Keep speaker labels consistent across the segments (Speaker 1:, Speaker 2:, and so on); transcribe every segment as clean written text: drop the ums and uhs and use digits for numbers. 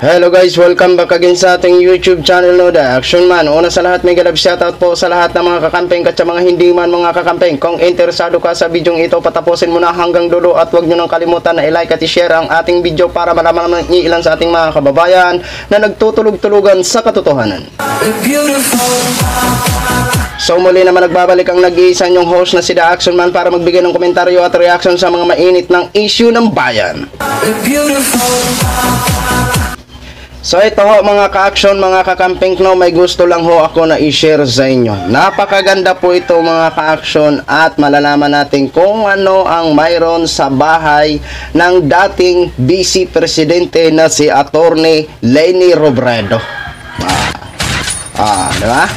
Speaker 1: Hello guys, welcome back again sa ating YouTube channel no, The Action Man. Una sa lahat, may galab shoutout po sa lahat ng mga kakampeng at sa mga hindi man mga kakampeng. Kung interesado ka sa bidyong ito, patapusin mo na hanggang dulo at huwag nyo nang kalimutan na i-like at i-share ang ating video para malaman ng ilan sa ating mga kababayan na nagtutulog-tulugan sa katotohanan. So muli naman nagbabalik ang nag-iisa nyong host na si The Action Man para magbigay ng komentaryo at reaction sa mga mainit ng issue ng bayan. So ito ho mga ka-action, mga kakamping no, may gusto lang ho ako na i-share sa inyo. Napakaganda po ito mga ka-action at malalaman natin kung ano ang mayroon sa bahay ng dating Vice Presidente na si Attorney Leni Robredo. Diba?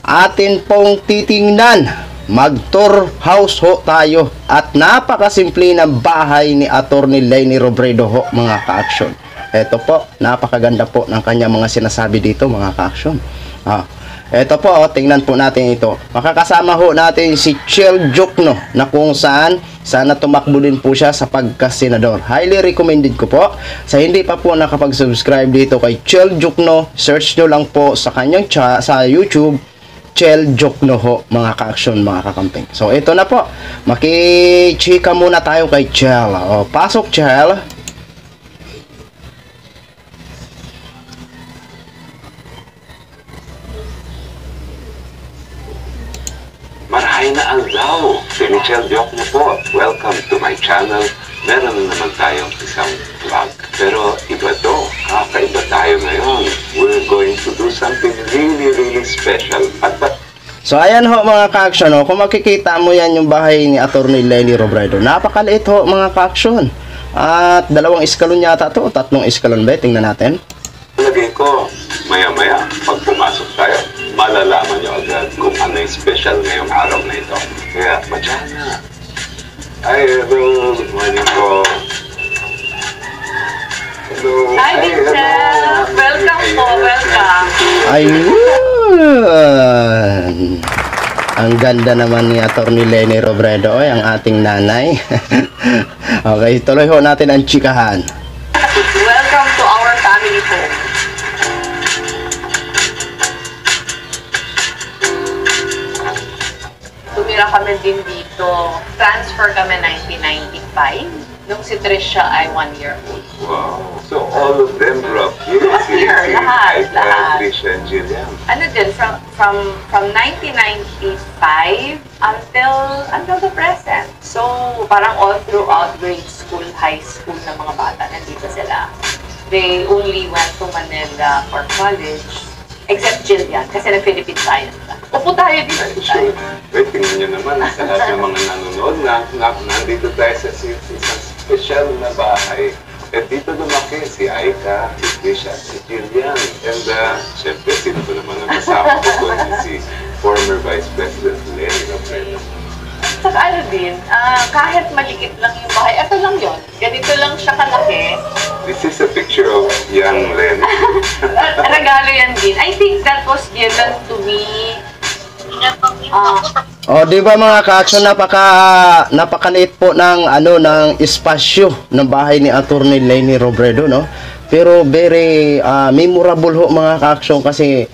Speaker 1: Atin pong titingnan, mag-tour house ho tayo at napakasimple na bahay ni Attorney Leni Robredo ho mga ka-action. Ito po, napakaganda po ng kanya mga sinasabi dito mga ka-action. Ito po, tingnan po natin ito. Makakasama ho natin si Chel Jokno na kung saan sana tumakbo din po siya sa pagka-senador. Highly recommended ko po. Sa hindi pa po nakapag-subscribe dito kay Chel Jokno, search nyo lang po sa kanyang sa YouTube, Chel Jokno ho mga ka-action, mga kakamping. So ito na po, makichika muna tayo kay Chel. Pasok Chel.
Speaker 2: Marahay na araw! Si Chel Jokno po. Welcome to my channel. Meron na naman tayong isang vlog. Pero iba to. Kakaiba tayo ngayon. We're going to do something really special.
Speaker 1: So ayan ho mga ka-action, kung makikita mo yan yung bahay ni Attorney Leni Robredo, napakaliit ho mga ka-action. At 2 eskalon yata to, 3 eskalon ba? Tingnan natin.
Speaker 2: Lagay ko, maya-maya, pag pumasok tayo, malalaman nyo agad kung ano yung special ngayong araw na ito. Kaya, madyana. Hi, hello. Good morning po. Hello.
Speaker 3: Hi, Vincent. Welcome po. Welcome.
Speaker 1: Ayun. Ang ganda naman ni Attorney Leni Robredo, ang ating nanay. Okay, tuloy ho natin ang chikahan.
Speaker 3: Welcome to our family home. Tumira kami din dito. Transfer kami 1995. Nung si Trisha ay 1 year old.
Speaker 2: Wow. So, all of them grew up here.
Speaker 3: Here, lahat.
Speaker 2: Trisha and Jillian.
Speaker 3: Ano din, from 1995 until the present. So, parang all throughout grade school, high school na mga bata, nandito sila. They only went to Manila for college. Except Jillian, kasi nag-Philippine Science na. Upo tayo dito.
Speaker 2: Sure. Wait, tingnan nyo naman sa lahat ng mga nanonood na nandito tayo sa isang special na bahay. At dito lumaki si Aika, si Trisha, si Jillian. And syempre, sino ko naman ang kasama ko doon si former Vice President Leni Robredo.
Speaker 3: Saka ano din, kahit maliit lang yung bahay, ito lang yun. Ganito lang siya kalaki.
Speaker 2: This is a picture of young Leni.
Speaker 3: Regalo yan din. I think that was given to me.
Speaker 1: Di ba mga ka-action, napakaliit po ng ng espasyo ng bahay ni Attorney Leni Robredo, no? Pero very memorable ho mga ka-action kasi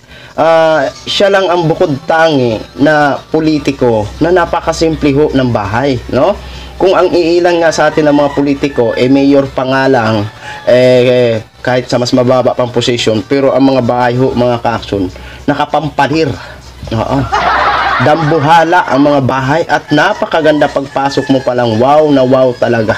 Speaker 1: siya lang ang bukod tangi na politiko na napakasimple ho ng bahay, no? Kung ang iilan nga sa atin ng mga politiko mayor pa nga lang, kahit sa mas mababa pang posisyon, pero ang mga bahay ho mga ka-action nakapampalir. Dambuhala ang mga bahay at napakaganda pagpasok mo pa lang, wow na wow talaga.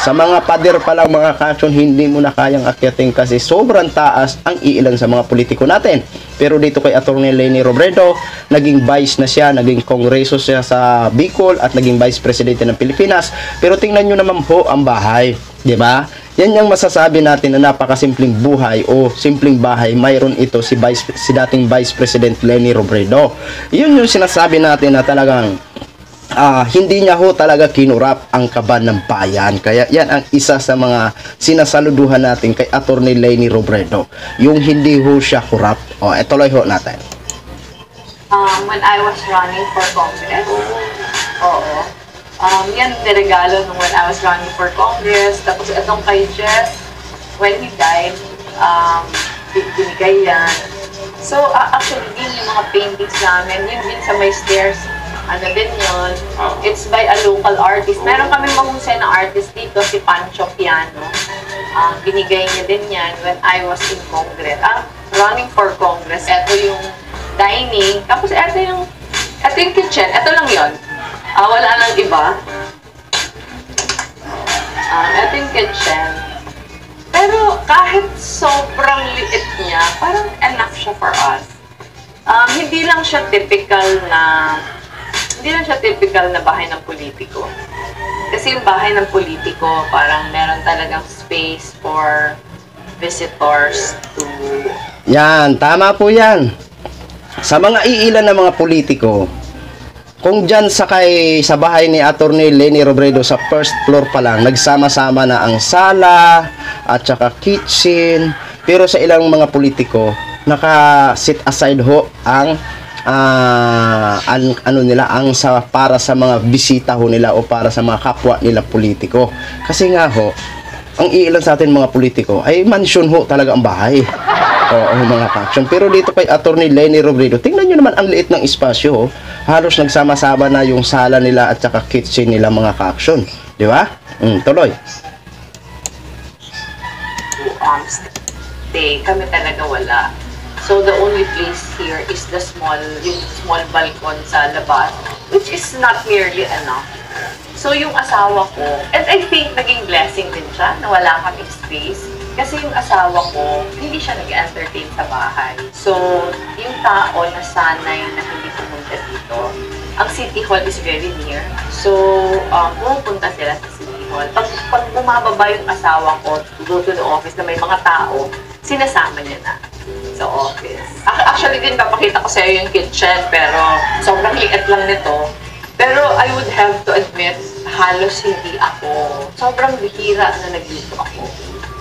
Speaker 1: Sa mga pader pa lang mga ka-action, hindi mo na kayang akyatin kasi sobrang taas ang iilan sa mga politiko natin. Pero dito kay Attorney Leni Robredo, naging vice na siya, naging kongreso siya sa Bicol at naging vice presidente ng Pilipinas. Pero tingnan nyo naman po ang bahay, di ba? Yan yung masasabi natin na napakasimpleng buhay o simpleng bahay, mayroon ito si dating Vice President Leni Robredo. Yun yung sinasabi natin na talagang hindi niya ho talaga kinurap ang kaban ng bayan. Kaya yan ang isa sa mga sinasaluduhan natin kay Attorney Leni Robredo. Yung hindi ho siya kurap. Ituloy ho natin.
Speaker 3: When I was running for Congress, yan niregalo nung when I was running for Congress. Tapos itong kay Jeff, when he died, binigay yan. So, actually, din yung mga paintings namin, yun din sa may stairs, ano din yun. It's by a local artist. Meron kami mahusay na artist dito, si Pancho Piano. Binigay niya din yan when I was in Congress. Running for Congress. Ito yung dining. Tapos ito yung kitchen. Ito lang yun. Wala nang iba. Ito yung kitchen. Pero kahit sobrang liit niya, parang enough siya for us. Hindi lang siya typical na bahay ng politiko. Kasi yung bahay ng politiko, parang meron talagang space for visitors to...
Speaker 1: Yan, tama po yan. Sa mga iilan na mga politiko, kung dyan sa bahay ni Atty. Leni Robredo sa first floor pa lang, nagsama-sama na ang sala at saka kitchen. Pero sa ilang mga politiko, naka-sit aside ho ang para sa mga bisita ho nila o para sa mga kapwa nila politiko. Kasi nga ho, ang iilan sa atin mga politiko ay mansion ho talaga ang bahay. Oo, mga ka-action. Pero dito kay Atty. Leni Robredo, tingnan nyo naman ang liit ng espasyo ho. Halos nagsama-sama na yung sala nila at saka kitchen nila mga ka-action. Di ba? Tuloy.
Speaker 3: Stay. Kami talaga wala. So the only place here is yung small balcony sa labas, which is not nearly enough. So yung asawa ko, and I think naging blessing din siya na wala kaming space. Kasi yung asawa ko, hindi siya nag-entertain sa bahay. So, yung tao na sanay na hindi pumunta dito, ang City Hall is very near. So, pumupunta sila sa City Hall. Pag bumababa yung asawa ko to go to the office na may mga tao, sinasama niya na sa office. Actually din, papakita ko sa'yo yung kitchen, pero sobrang liit lang nito. Pero I would have to admit, halos hindi ako. Sobrang bihira na nagluto ako.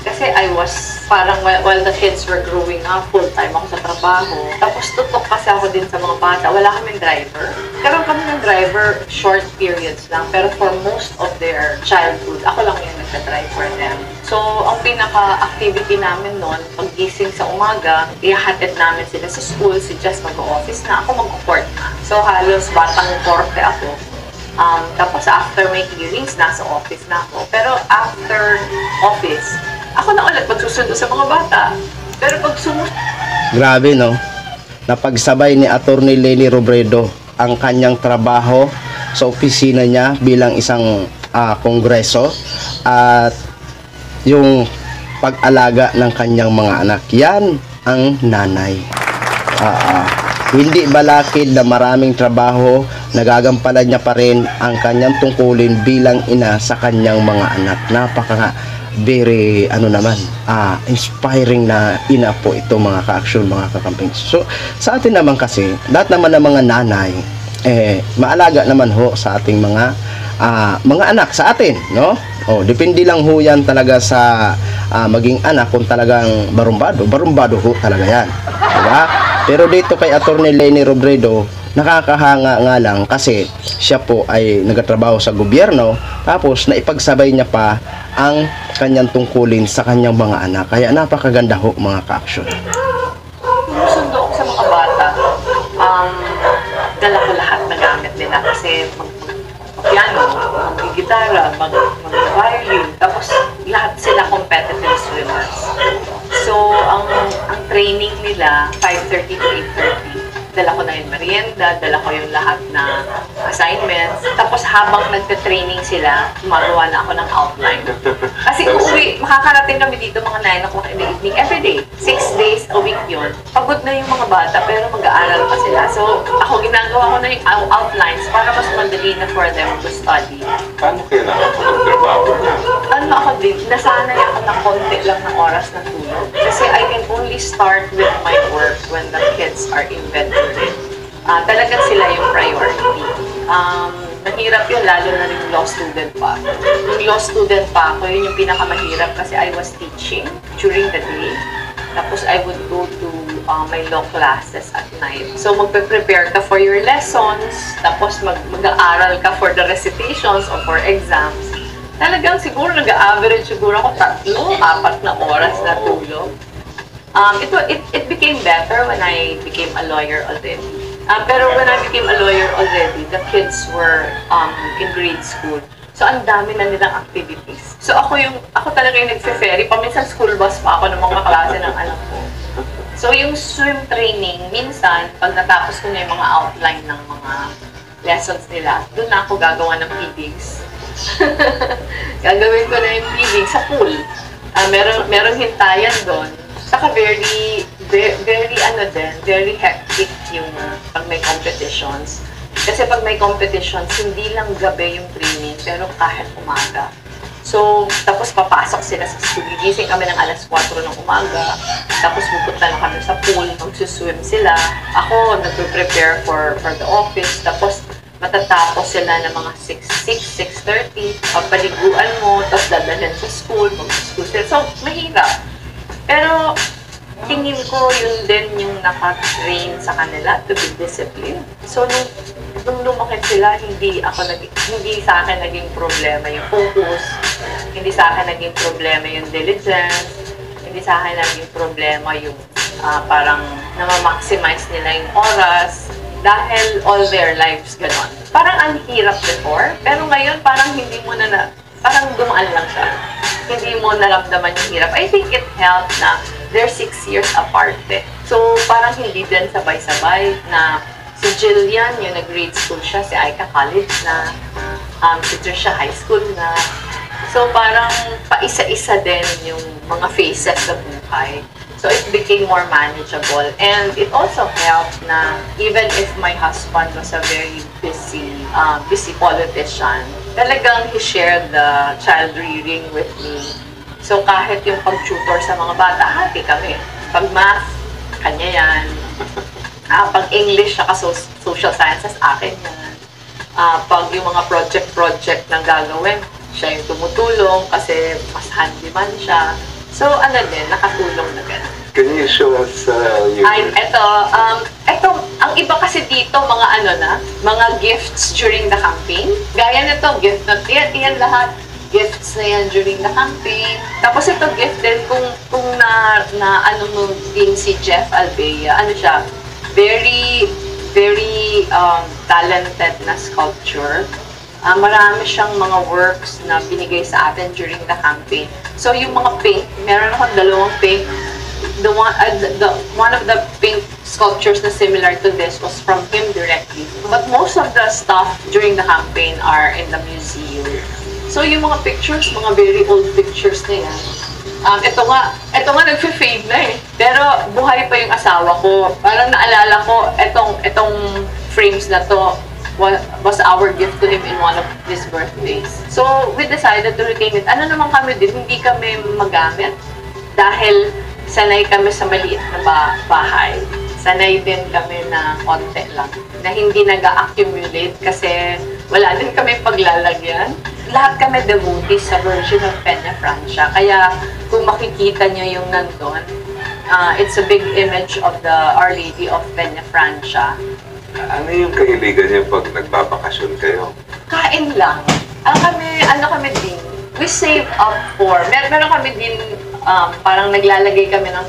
Speaker 3: Kasi I was parang while the kids were growing up, full-time ako sa trabaho. Tapos tutok kasi ako din sa mga bata. Wala kaming driver. Karoon kami ng driver, short periods lang. Pero for most of their childhood, ako lang yung nagka-drive for them. So, ang pinaka-activity namin noon, pag-gising sa umaga, ihahatid namin sila sa school. Si Jess mag-office na, ako mag-court na. So, halos batang korte ako. Tapos after my hearings, nasa office na ako. Pero after office, ako na ulit magsusundo sa mga bata. Pero pag
Speaker 1: Grabe, no? Napagsabay ni Atty. Leni Robredo ang kanyang trabaho sa opisina niya bilang isang kongreso at yung pag-alaga ng kanyang mga anak. Yan ang nanay. Hindi balakid na maraming trabaho, nagagampanan niya pa rin ang kanyang tungkulin bilang ina sa kanyang mga anak. Very inspiring na ina po ito mga ka-action, mga kakamping. So sa atin naman kasi, lahat naman ng mga nanay maalaga naman ho sa ating mga anak sa atin, no? Depende lang ho yan talaga sa maging anak kung talagang barumbado ho talaga yan, diba? Pero dito kay Atty. Leni Robredo, nakakahanga nga lang kasi siya po ay nagtatrabaho sa gobyerno, tapos naipagsabay niya pa ang kanyang tungkulin sa kanyang mga anak. Kaya napakaganda ho mga ka-action.
Speaker 3: Sundo ko sa mga bata, dala ko lahat na gamit nila kasi mag-piano, mag-gitara, mag-violin, tapos lahat sila competitive swimmers. So, ang training nila, 5:30 to 8:30. Dala ko na yung merienda, dala ko yung lahat na assignments. Tapos habang nagte-training sila, gumagawa na ako ng outline. Kasi makakarating kami dito mga 9 o'clock in the evening every day. 6 days a week yun. Pagod na yung mga bata pero mag-aaral pa sila. So ako ginagawa ko na yung outlines para mas madali na for them to study.
Speaker 2: Paano kaya nakapag-trabaho na?
Speaker 3: Ako din, nasanay ako ng konti lang ng oras na tulog. Kasi I can only start with my work when the kids are in bed. Talagang sila yung priority. Mahirap yun, lalo na rin law student pa. Yung law student pa ako, yun yung pinakamahirap kasi I was teaching during the day. Tapos I would go to my law classes at night. So magpe-prepare ka for your lessons, tapos mag-aaral ka for the recitations or for exams. talagang siguro nag-average siguro ako 3-4 na oras na tulog. It became better when I became a lawyer already. Pero when I became a lawyer already, the kids were in grade school. So, ang dami na nilang activities. So, ako talaga yung nagfe-ferry. Paminsan school bus pa ako ng mga klase ng anak ko. So, yung swim training, minsan, pag natapos ko na yung mga outline ng mga lessons nila, doon na ako gagawa ng PDs. Gagawin ko na yung PDs sa pool. Merong hintayan doon. Saka very hectic yung pag may competitions. Kasi pag may competitions, hindi lang gabi yung training, pero kahit umaga. So, tapos papasok sila sa school. Gigising kami ng alas 4 ng umaga. Tapos pupunta na kami sa pool, magsuswim sila. Ako, nagpe-prepare for the office. Tapos matatapos sila ng mga 6:30. Pagpaliguan mo, tapos dadalhin sa school, mag-school sila. So, mahirap. Pero, tingin ko yun din yung nakatrain sa kanila to be disciplined. So, nung lumaki sila, hindi sa akin naging problema yung focus, hindi sa akin naging problema yung diligence, hindi sa akin naging problema yung parang na-maximize nila yung oras, dahil all their lives ganon. Parang ang hirap before, pero ngayon parang hindi mo parang dumaan lang siya. Hindi mo naramdaman yung hirap. I think it helped na they're 6 years apart eh. So, parang hindi din sabay-sabay na si Jillian, yung nag-grade school siya, si Aika college na, si Trisha high school na. So, parang paisa-isa din yung mga phases sa buhay. So, it became more manageable. And it also helped na even if my husband was a very busy politician, talagang he shared the child rearing with me. So, kahit yung pag-tutor sa mga bata, happy kami. Pag math, kanya yan. Pag English, saka social sciences, akin yan. Pag yung mga project ng gagawin, siya yung tumutulong kasi mas handyman siya. So, nakatulong na gano'n.
Speaker 2: Can you show us your...
Speaker 3: Ito, ang iba kasi dito, mga gifts during the campaign. Gaya nito, gift na yan lahat. Gifts na yan during the campaign. Tapos ito, gift din kung mo din si Jeff Albea. Siya, very talented na sculpture. Marami siyang mga works na binigay sa atin during the campaign. So, yung mga paint, meron akong 2 paint. One of the paint sculptures na similar to this was from him directly. But most of the stuff during the campaign are in the museum. So, yung mga pictures, mga very old pictures na yan. Ito nga nagfe-fade na eh. Pero buhay pa yung asawa ko. Parang naalala ko, itong frames na to was our gift to him in one of his birthdays. So, we decided to retain it. Naman kami din, hindi kami magamit. Dahil sanay kami sa maliit na bahay. Sanay din kami na konti lang. Na hindi nag-accumulate kasi wala din kami paglalagyan. Lahat kami devotees sa Virgin of Peña Francia. Kaya kung makikita nyo yung nandun, it's a big image of the Our Lady of Peña Francia.
Speaker 2: Ano yung kahiligan niyo pag nagbabakasyon kayo?
Speaker 3: Kain lang. Kami din, we save up for, meron kami din, parang naglalagay kami ng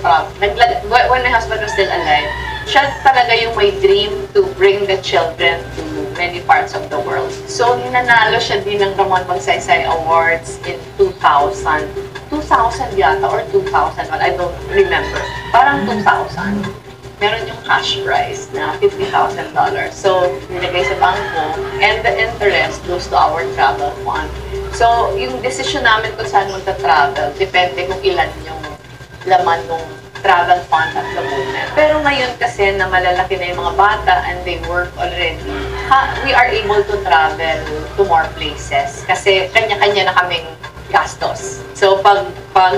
Speaker 3: when my husband was still alive, siya talaga yung may dream to bring the children to many parts of the world. So, nanalo siya din ng Ramon Magsaysay Awards in 2000 yata, or 2001, I don't remember. Parang 2000. Meron yung cash prize na $50,000. So, nilagay sa bangko, and the interest goes to our travel fund. So, yung decision namin kung saan magta-travel, depende kung ilan yung laman ng travel fund at the moment. Pero ngayon kasi na malalaki na yung mga bata and they work already, we are able to travel to more places kasi kanya-kanya na kaming gastos. So, pag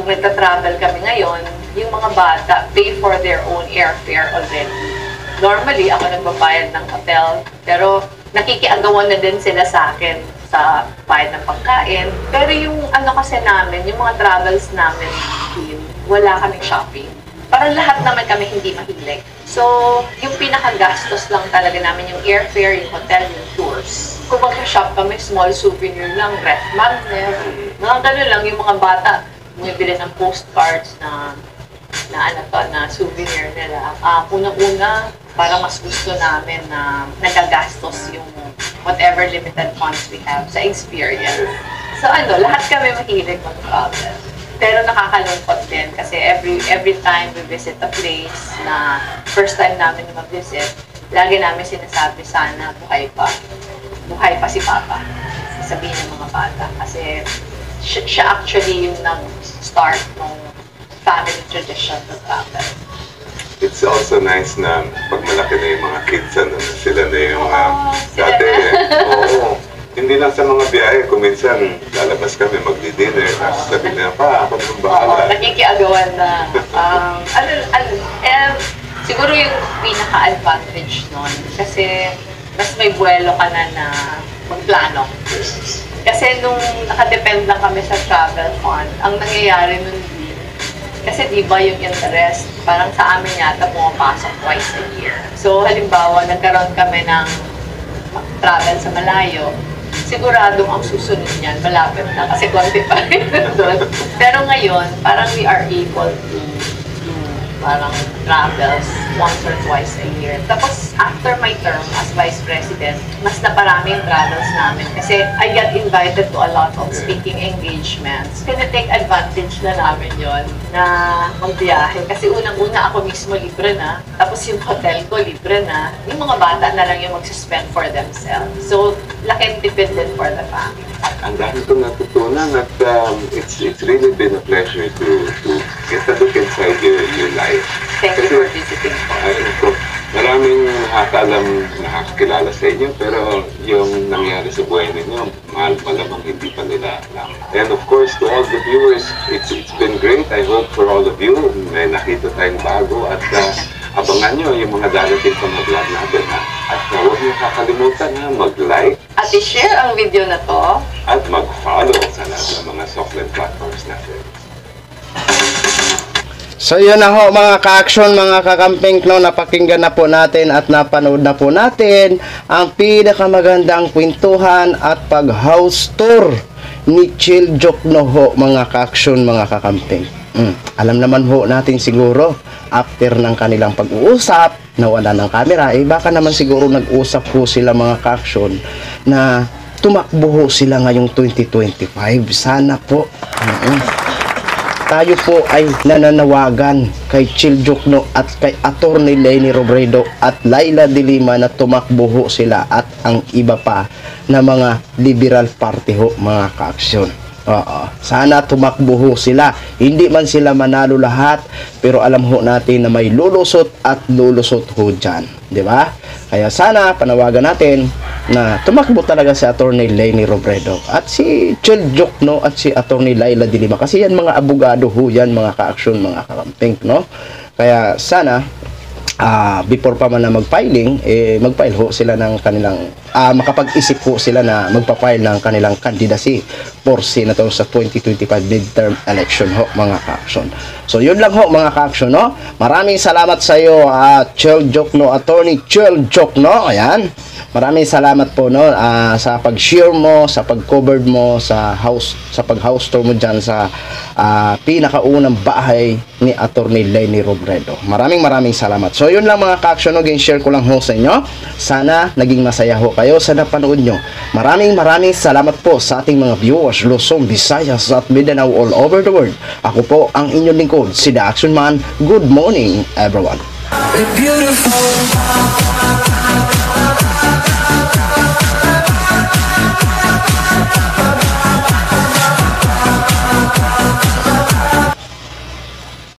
Speaker 3: nagta-travel kami ngayon, yung mga bata pay for their own airfare already. Normally, ako nagbabayad ng hotel, pero nakikiagawan na din sila sa akin sa bayad ng pagkain. Pero yung kasi namin, yung mga travels namin, wala kaming shopping. Parang lahat naman kami hindi mahilig. So, yung pinakagastos lang talaga namin yung airfare, yung hotel, yung tours. Kung mag-shop kami, small souvenir lang, ref magnet, mga gano'n lang yung mga bata. Bumibili ng postcards na souvenir nila. Unang-una, para mas gusto namin na nagagastos yung whatever limited funds we have sa experience. So lahat kami mahilig mag-travel. Pero nakakalungkot din kasi every time we visit a place na first time namin mag-visit, lagi namin sinasabi, sana buhay pa. Buhay pa si Papa. Sabihin ng mga bata. Kasi siya actually yung nag-start ng family tradition to travel.
Speaker 2: It's also nice na pag malaki na yung mga kids, sila na yung
Speaker 3: sila
Speaker 2: dati.
Speaker 3: na.
Speaker 2: Oo. Hindi lang sa mga biyahe, kung minsan lalabas kami magdi-dinner, tapos sabi na, pa, ako nang bahala.
Speaker 3: Nakikiagawan na. Siguro yung pinaka-advantage nun, kasi mas may buwelo ka na magplano. Kasi nung nakadepend lang kami sa travel fund, ang nangyayari nun din, kasi di ba yung interest, parang sa amin yata pumapasok twice a year. So halimbawa, nagkaroon kami ng travel sa malayo, siguradong ang susunod niyan, malapit na kasi konti pa rin doon. Pero ngayon, parang we are able to parang travels once or twice a year. Tapos, after my term as Vice President, mas naparami yung travels namin kasi I got invited to a lot of speaking engagements. Tinitake advantage na namin yon na magbiyahe. Kasi unang-una ako mismo libre na, tapos yung hotel ko libre na, yung mga bata na lang yung mag-spend for themselves. So, laking tipid din for the family.
Speaker 2: Ang dami kong natutunan at it's really been a pleasure to get a look inside your life.
Speaker 3: Thank you for visiting po.
Speaker 2: Maraming nakakilala sa inyo, pero yung nangyari sa buhay ninyo, malamang hindi pa nila alam. And of course, to all the viewers, it's been great. I hope for all of you, may nakita tayong bago at abangan nyo yung mga darating pang mag-vlog natin. At huwag niyo kakalimutan na mag-like
Speaker 3: at i-share ang video na to
Speaker 2: at mag-follow sa lahat ng mga software platforms natin.
Speaker 1: So yun na ho mga ka-action, mga kakamping, no, napakinggan na po natin at napanood na po natin ang pinakamagandang kwentuhan at pag-house tour ni Chill Jokno ho mga ka-action, mga kakamping. Alam naman ho natin siguro after ng kanilang pag-uusap na wala ng camera, baka naman siguro nag-usap po sila mga ka-action na tumakbo ho sila ngayong 2025. Sana po tayo po ay nananawagan kay Chill Jokno at kay Attorney Leni Robredo at Laila de Lima na tumakbo ho sila at ang iba pa na mga liberal party ho mga ka-aksyon. Sana tumakbo ho sila. Hindi man sila manalo lahat, pero alam ho natin na may lulusot at lulusot ho dyan. Diba? Kaya sana panawagan natin na tumakbo talaga si Attorney Leni Robredo at si Chill Jokno at si Attorney Laila de Lima, kasi yan mga abogado ho yan mga ka-aksyon, mga kakamping, no? Kaya sana before pa man na mag-filing, mag-file ho sila ng kanilang makapag-isip ho sila na magpa-file ng kanilang candidacy for senator sa 2025 midterm election ho mga ka-action. So yun lang ho mga ka-action, no? Maraming salamat sa iyo Chill Jokno, Attorney Chill Jokno. Ayan. Maraming salamat po, no, sa pag-share mo, sa pag-cover mo sa pag-house tour mo dyan sa pinakaunang bahay ni Attorney Leni Robredo. Maraming salamat. So yun lang mga ka-action, no, share ko lang ho sa inyo. Sana naging masaya ho kayo sa napanood nyo. Maraming salamat po sa ating mga viewers Luzon, Visayas at Mindanao all over the world. Ako po ang inyong lingkod, si The Action Man. Good morning everyone.
Speaker 4: Beautiful.